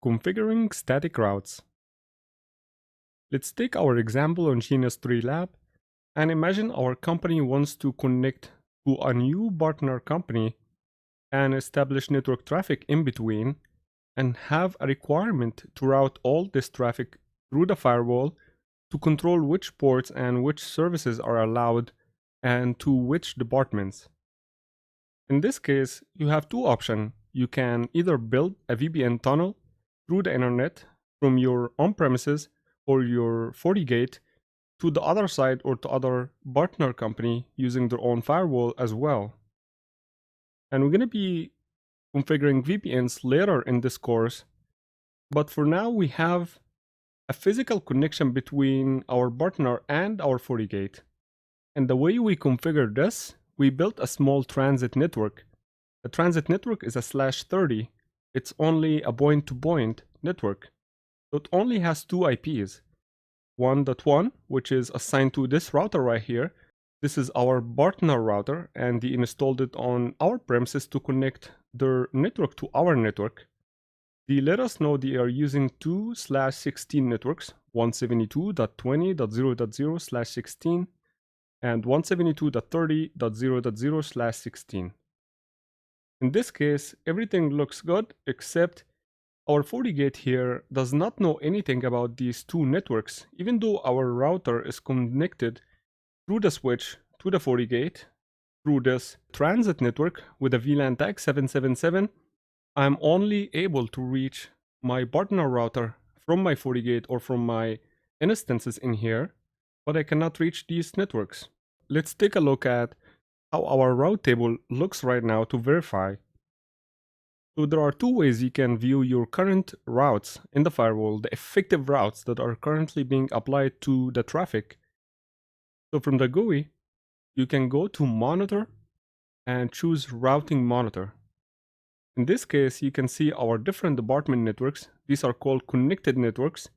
Configuring static routes. Let's take our example on Genius 3 Lab and imagine our company wants to connect to a new partner company and establish network traffic in between and have a requirement to route all this traffic through the firewall to control which ports and which services are allowed and to which departments. In this case, you have two options. You can either build a VPN tunnel through the internet from your on-premises or your FortiGate to the other side or to other partner company using their own firewall as well. And we're going to be configuring VPNs later in this course, but for now we have a physical connection between our partner and our FortiGate. And the way we configure this, we built a small transit network. The transit network is a /30. It's only a point-to-point network. So it only has two IPs. 1.1, which is assigned to this router right here. This is our partner router, and they installed it on our premises to connect their network to our network. They let us know they are using 2/16 networks, 172.20.0.0/16 and 172.30.0.0/16. In this case, everything looks good except our FortiGate here does not know anything about these two networks, even though our router is connected through the switch to the FortiGate through this transit network with a VLAN tag 777. I'm only able to reach my partner router from my FortiGate or from my instances in here, but I cannot reach these networks. Let's take a look at how our route table looks right now to verify. So there are two ways you can view your current routes in the firewall, the effective routes that are currently being applied to the traffic. So from the GUI, you can go to Monitor and choose Routing Monitor. In this case, you can see our different department networks. These are called connected networks.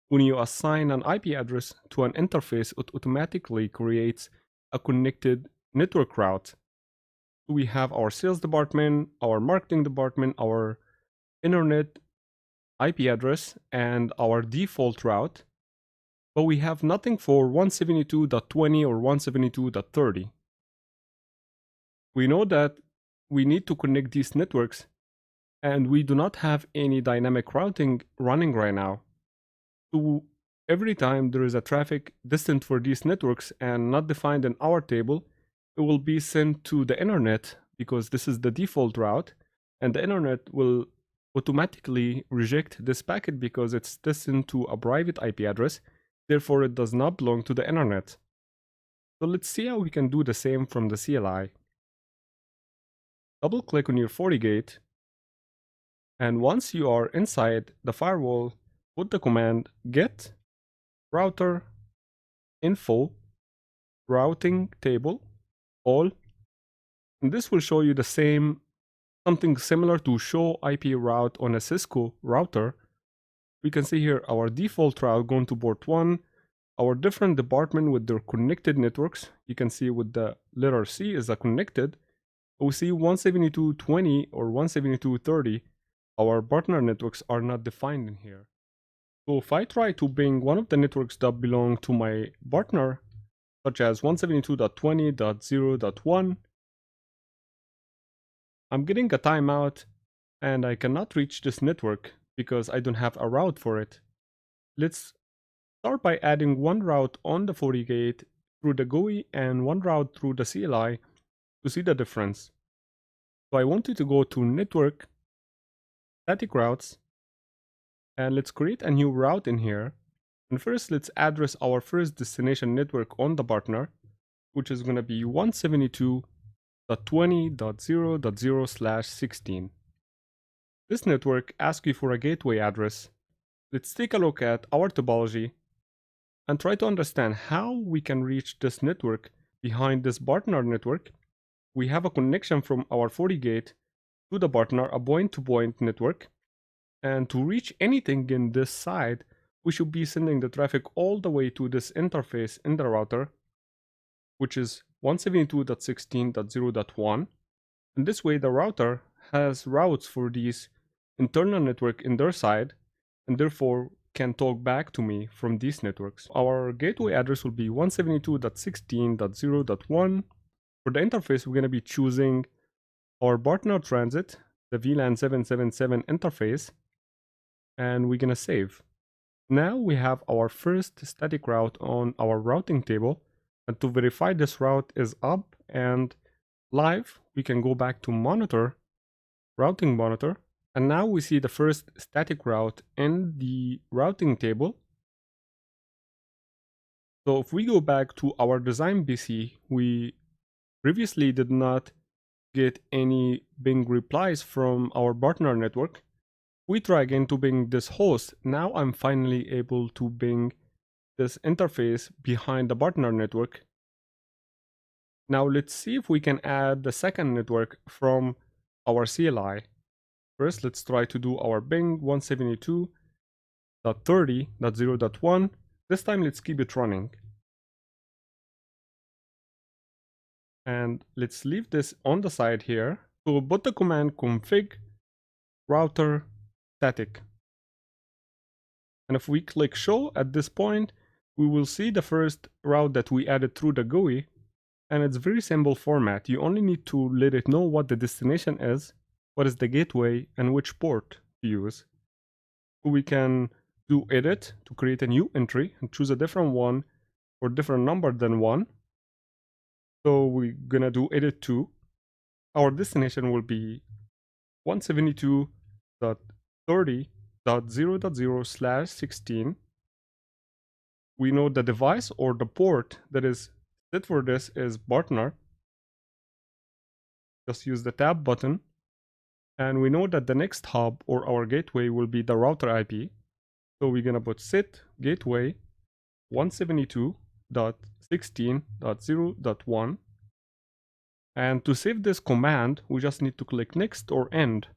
When you assign an IP address to an interface, it automatically creates a connected network route. We have our sales department, our marketing department, our internet IP address, and our default route. But we have nothing for 172.20 or 172.30. We know that we need to connect these networks, and we do not have any dynamic routing running right now. So every time there is a traffic destined for these networks and not defined in our table, it will be sent to the internet because this is the default route, and the internet will automatically reject this packet because it's destined to a private IP address. Therefore, it does not belong to the internet. So let's see how we can do the same from the CLI. Double click on your FortiGate, and once you are inside the firewall, put the command get router info routing table all, and this will show you the same, something similar to show IP route on a Cisco router. We can see here our default route going to port 1, our different department with their connected networks. You can see with the letter C is a connected. We see 172.20 or 172.30. Our partner networks are not defined in here. So if I try to bring one of the networks that belong to my partner, such as 172.20.0.1, I'm getting a timeout and I cannot reach this network because I don't have a route for it. Let's start by adding one route on the FortiGate through the GUI and one route through the CLI to see the difference. So I want you to go to Network, Static Routes, and let's create a new route in here. And first, let's address our first destination network on the partner, which is going to be 172.20.0.0/16. This network asks you for a gateway address. Let's take a look at our topology and try to understand how we can reach this network behind this partner network. We have a connection from our FortiGate to the partner, a point-to-point network. And to reach anything in this side, we should be sending the traffic all the way to this interface in the router, which is 172.16.0.1. And this way the router has routes for these internal network in their side, and therefore can talk back to me from these networks. Our gateway address will be 172.16.0.1. For the interface, we're going to be choosing our partner transit, the VLAN 777 interface, and we're going to save. Now we have our first static route on our routing table, and to verify this route is up and live, we can go back to monitor, routing monitor, and now we see the first static route in the routing table. So if we go back to our design PC, we previously did not get any ping replies from our partner network. We try again to ping this host. Now I'm finally able to ping this interface behind the partner network. Now let's see if we can add the second network from our CLI. First, let's try to do our ping 172.30.0.1. This time let's keep it running. And let's leave this on the side here. So we'll put the command config router static. And if we click show at this point, we will see the first route that we added through the GUI. And it's very simple format. You only need to let it know what the destination is, what is the gateway, and which port to use. We can do edit to create a new entry and choose a different one or different number than 1. So we're gonna do edit 2. Our destination will be 172.30.0.0/16. We know the device or the port that is set for this is partner. Just use the tab button. And we know that the next hub or our gateway will be the router IP. So we're gonna put set gateway 172.16.0.1. And to save this command, we just need to click next or end.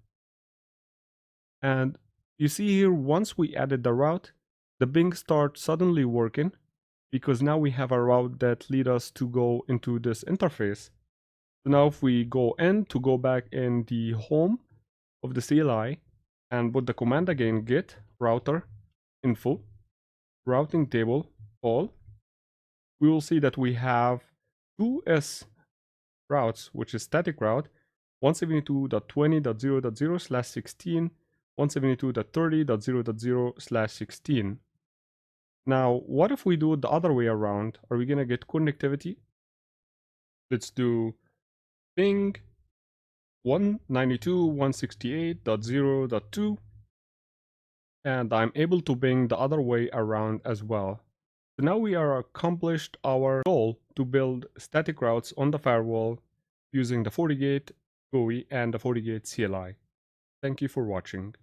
And you see here, once we added the route, the ping starts suddenly working because now we have a route that leads us to go into this interface. So now if we go in to go back in the home of the CLI and put the command again, get router info routing table all, we will see that we have 2S routes, which is static route 172.20.0.0/16, 172.30.0.0/16. Now, what if we do it the other way around? Are we gonna get connectivity? Let's do ping 192.168.0.2, and I'm able to ping the other way around as well. So now we are accomplished our goal to build static routes on the firewall using the FortiGate GUI and the FortiGate CLI. Thank you for watching.